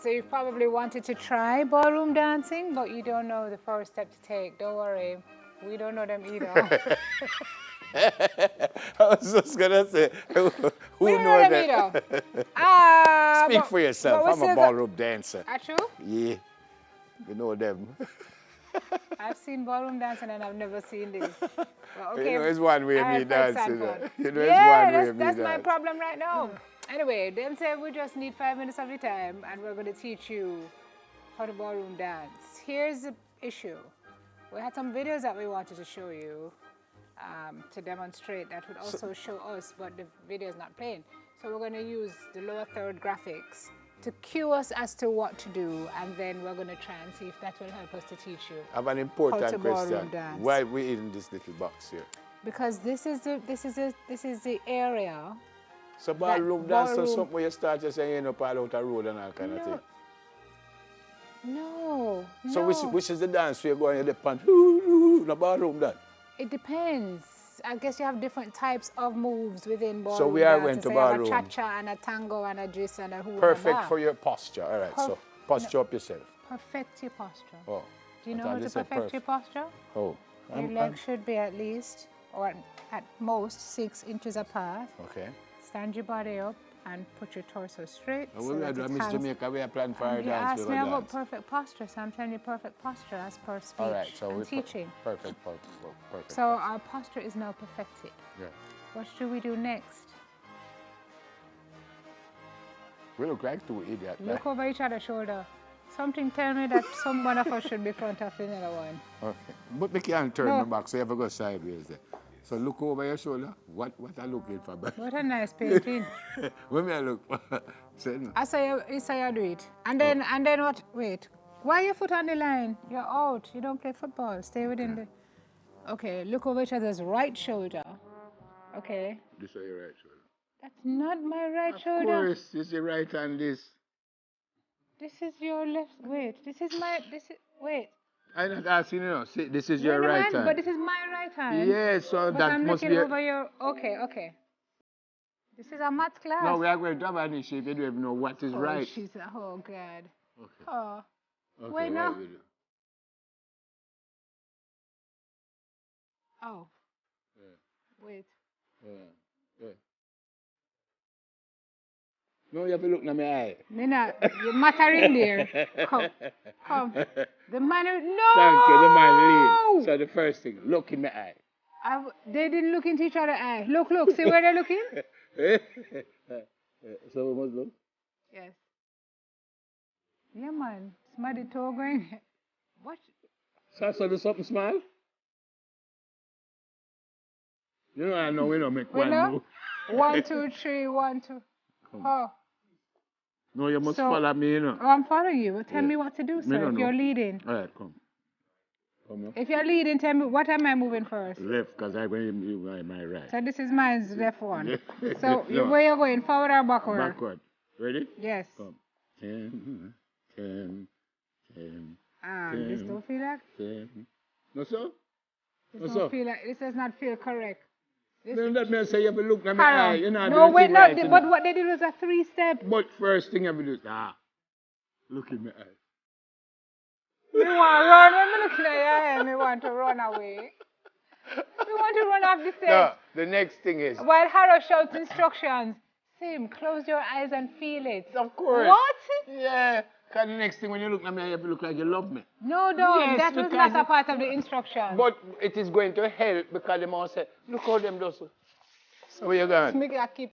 So you probably wanted to try ballroom dancing, but you don't know the first step to take. Don't worry, we don't know them either. I was just gonna say, who We don't know knows them that? either. Speak for yourself. I'm a ballroom dancer. Are true? Yeah, you know them. I've seen ballroom dancing and I've never seen this. Well, okay. You know, it's one way me Fred dancing. Sanford. You know, Yeah, it's one way that's me my dance. problem right now. Anyway, them say we just need 5 minutes of your time and we're going to teach you how to ballroom dance. Here's the issue. We had some videos that we wanted to show you to demonstrate that would also show us, but the video is not playing. So we're going to use the lower third graphics to cue us as to what to do, and then we're going to try and see if that will help us to teach you. I have an important question. Dance. Why are we in this little box here? Because this is the area. So ballroom dance is something where you start just saying up all out a road and all kind of thing. No. So which is the dance where you go and you dip on the ballroom dance? It depends. I guess you have different types of moves within ballroom. So we are dance. going to so ballroom. You have a cha-cha and a tango and a twist and a hula. Perfect for your posture. All right, so posture up yourself. Perfect your posture. Oh. Do you know how to perfect your posture? Oh. Your legs should be at least, or at most, 6 inches apart. Okay. Stand your body up and put your torso straight. So we are doing Miss Jamaica, we are planning for our dance. You asked me about perfect posture, so I'm telling you perfect posture as per speech. All right, so and teaching. Perfect. So our posture is now perfected. Yeah. What should we do next? We look like two idiots. Look over each other's shoulder. Something tell me that one of us should be front of the other one. Okay. But we can't turn the back, so you have to go sideways there. So look over your shoulder. What are you looking for? What a nice painting. When I look I say you do it. And then what? Wait. Why your foot on the line? You're out. You don't play football. Stay within the... Okay, look over each other's right shoulder. Okay. This is your right shoulder. That's not my right shoulder. Of course, this is your right hand, this. This is your left. Wait, this is my... Wait. I'm not asking you now. See, this is your right hand. But this is my right hand. Yes, so but that I'm must be... looking over your... Okay. This is a math class. No, we are going to have an issue if you don't even know what is right. Oh, God. Okay. Oh. Okay, wait, no. Oh. Yeah. Wait. Yeah. No, you have to look in my eye. Nina, you're mattering there. Come. The man, no! Thank you, the man lean. So the first thing, look in my eye. They didn't look into each other's eye. Look, see where they're looking? So we must look? Yes. Yeah, man. Somebody toe going. What? So there's something small? You know, I know we don't make one move. 1, 2, 3, 1, 2. Oh. No, you must follow me, you know. Oh, I'm following you. Tell me what to do, sir, if you're leading. All right, come. If you're leading, tell me, what am I moving first? Left, because I'm going my right. So this is mine's left one. So where you're going, forward or backward? Backward. Ready? Yes. Come. 10. This don't feel like? 10. No, sir? This don't feel like, this does not feel correct. Then that means say you have to look at my eye. You're not no, wait, right, but what they did was a 3-step. But first thing you have to do is, look in my eye. Me want to run when me looking at your eye. Me want to run away. Me want to run off the stage. No, the next thing is... While Harrow shouts instructions, Sim, close your eyes and feel it. Of course. What? Yeah. Because the next thing when you look at me, you have to look like you love me. No, don't. Yes, that was not a part of the instruction. But it is going to help because the man said, look how them do so. So where you going? Make I keep